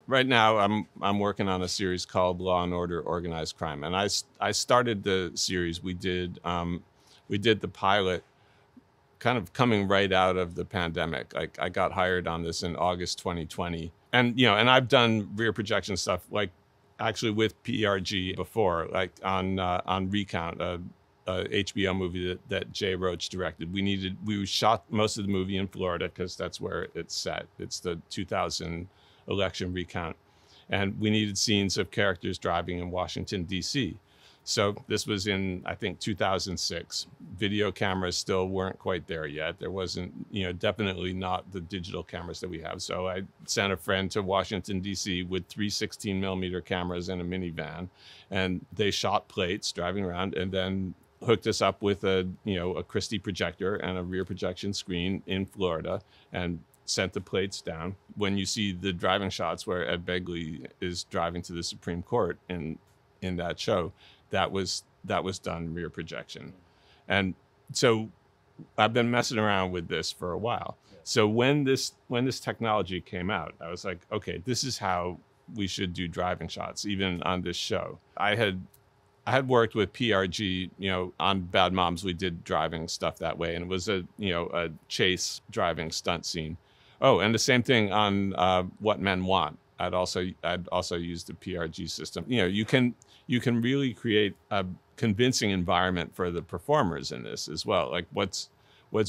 Right now, I'm working on a series called Law and Order: Organized Crime, and I started the series. We did the pilot kind of coming right out of the pandemic. Like I got hired on this in August 2020, and and I've done rear projection stuff like actually with PRG before, like on Recount, a HBO movie that Jay Roach directed. We shot most of the movie in Florida because that's where it's set. It's the 2000 election recount, and we needed scenes of characters driving in Washington D.C. So this was in, I think, 2006. Video cameras still weren't quite there yet. There wasn't, definitely not the digital cameras that we have. So I sent a friend to Washington, D.C. with 3 16mm cameras in a minivan, and they shot plates driving around and then hooked us up with a Christie projector and a rear projection screen in Florida and sent the plates down. When you see the driving shots where Ed Begley is driving to the Supreme Court in that show, that was done rear projection. And so I've been messing around with this for a while. So when this technology came out, I was like, okay, this is how we should do driving shots, even on this show. I had worked with PRG, on Bad Moms. We did driving stuff that way, and it was a chase driving stunt scene. Oh, and the same thing on What Men Want. I'd also used the PRG system. You can really create a convincing environment for the performers in this as well. Like what's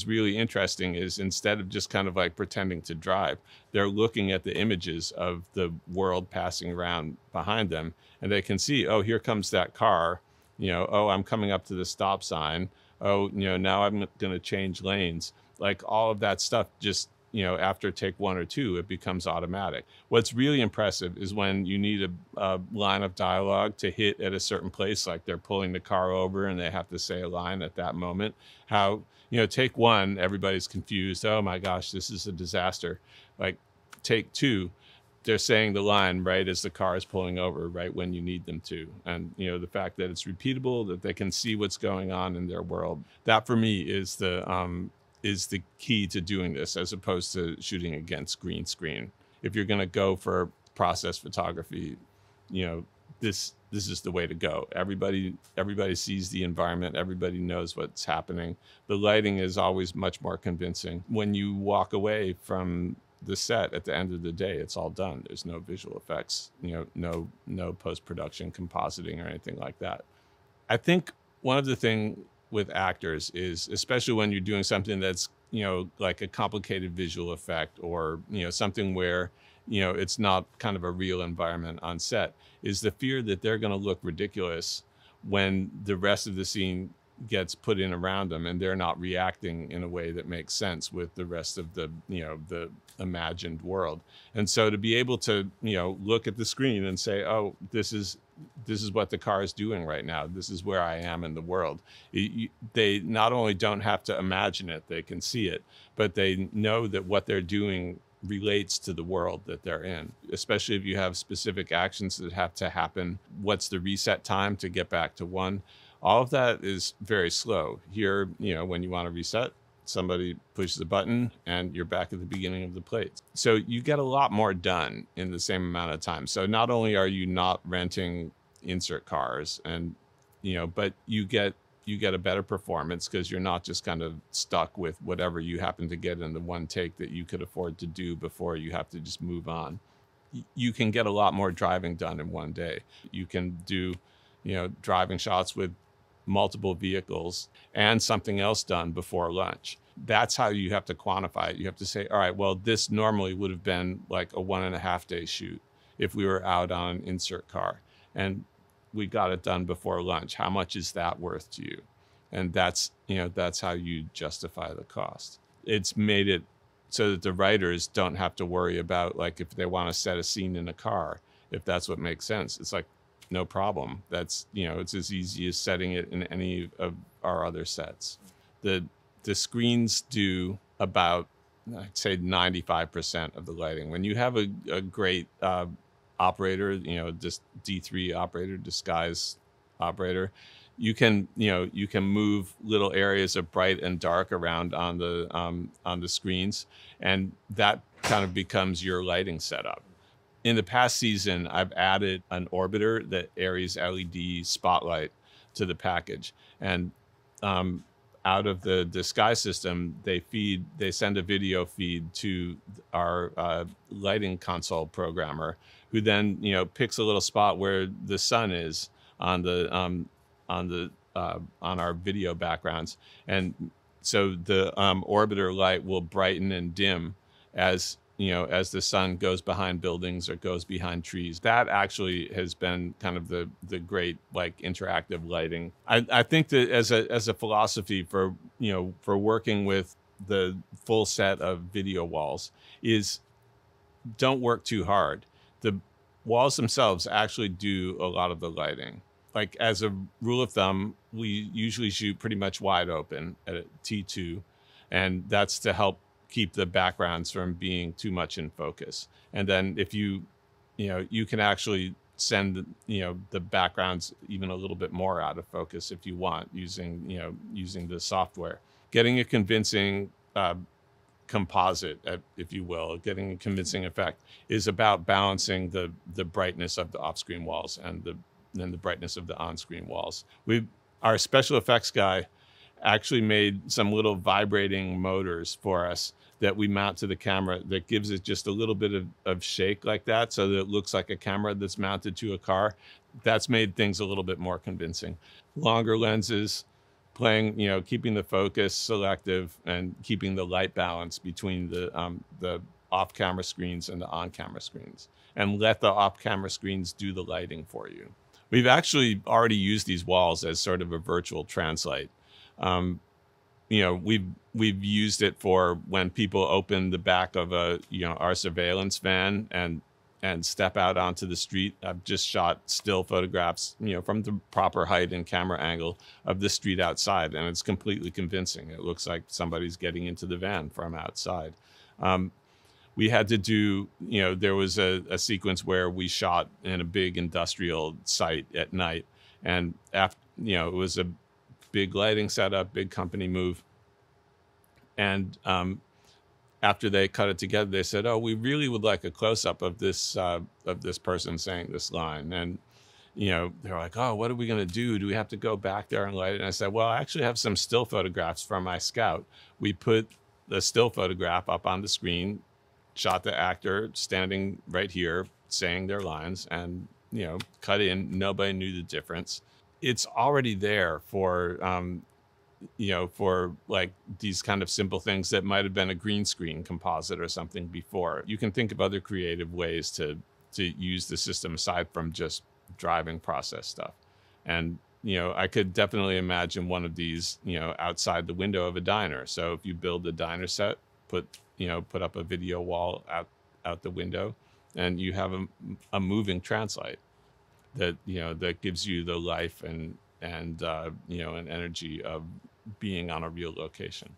really interesting is instead of just kind of like pretending to drive, they're looking at the images of the world passing around behind them, and they can see, oh, here comes that car. Oh, I'm coming up to the stop sign. Oh, now I'm going to change lanes. Like all of that stuff just, after take 1 or 2, it becomes automatic. What's really impressive is when you need a line of dialogue to hit at a certain place, like they're pulling the car over and they have to say a line at that moment. How, take 1, everybody's confused. Oh my gosh, this is a disaster. Like take 2, they're saying the line right as the car is pulling over, right when you need them to. And, the fact that it's repeatable, that they can see what's going on in their world, that for me is the key to doing this, as opposed to shooting against green screen. If you're going to go for process photography, this is the way to go. Everybody sees the environment. Everybody knows what's happening. The lighting is always much more convincing. When you walk away from the set at the end of the day, it's all done. There's no visual effects, no post-production compositing or anything like that. I think one of the things with actors is, especially when you're doing something that's, like a complicated visual effect, or, something where, it's not kind of a real environment on set, is the fear that they're going to look ridiculous when the rest of the scene gets put in around them and they're not reacting in a way that makes sense with the rest of the, the imagined world. And so to be able to, look at the screen and say, oh, this is what the car is doing right now. This is where I am in the world. They not only don't have to imagine it, they can see it, but they know that what they're doing relates to the world that they're in, especially if you have specific actions that have to happen. What's the reset time to get back to 1? All of that is very slow. Here, when you want to reset, somebody pushes a button and you're back at the beginning of the plate. So you get a lot more done in the same amount of time. So not only are you not renting insert cars, and but you get a better performance because you're not just kind of stuck with whatever you happen to get in the one take that you could afford to do before you have to just move on. You can get a lot more driving done in one day. You can do, driving shots with multiple vehicles and something else done before lunch. That's how you have to quantify it. You have to say, all right, well, this normally would have been like a 1.5 day shoot if we were out on an insert car, and we got it done before lunch. How much is that worth to you? And that's how you justify the cost. It's made it so that the writers don't have to worry about, like, if they want to set a scene in a car, if that's what makes sense. It's like, no problem. That's, it's as easy as setting it in any of our other sets. The screens do about, I'd say, 95% of the lighting. When you have a great operator, just D3 operator, disguise operator, you can move little areas of bright and dark around on the screens, and that kind of becomes your lighting setup. In the past season, I've added an orbiter, the Aries LED spotlight, to the package. And um, out of the disguise system, they send a video feed to our lighting console programmer, who then picks a little spot where the sun is on the on our video backgrounds, and so the orbiter light will brighten and dim as as the sun goes behind buildings or goes behind trees. That actually has been kind of the great like interactive lighting. I think that as a philosophy for for working with the full set of video walls is don't work too hard. The walls themselves actually do a lot of the lighting. Like as a rule of thumb, we usually shoot pretty much wide open at a T2, and that's to help keep the backgrounds from being too much in focus. And then if you can actually send the backgrounds even a little bit more out of focus if you want, using the software. Getting a convincing composite, if you will, getting a convincing effect is about balancing the brightness of the off-screen walls and the brightness of the on-screen walls. Our special effects guy actually made some little vibrating motors for us that we mount to the camera that gives it just a little bit of shake like that, so that it looks like a camera that's mounted to a car. That's made things a little bit more convincing. Longer lenses, playing, keeping the focus selective and keeping the light balance between the off-camera screens and the on-camera screens, and let the off-camera screens do the lighting for you. We've actually already used these walls as sort of a virtual translate. We've used it for when people open the back of our surveillance van and step out onto the street. I've just shot still photographs, from the proper height and camera angle of the street outside, and it's completely convincing. It looks like somebody's getting into the van from outside. We had to do, there was a sequence where we shot in a big industrial site at night, and after, it was a big lighting setup, big company move. And after they cut it together, they said, "Oh, we really would like a close-up of this person saying this line." And they're like, "Oh, what are we going to do? Do we have to go back there and light it?" And I said, "Well, I actually have some still photographs from my scout. We put the still photograph up on the screen, shot the actor standing right here saying their lines, and cut in. Nobody knew the difference. It's already there for for like these kind of simple things that might have been a green screen composite or something before. You can think of other creative ways to use the system aside from just driving process stuff. And I could definitely imagine one of these outside the window of a diner. So if you build a diner set, put up a video wall out the window, and you have a moving translite that that gives you the life and an energy of being on a real location.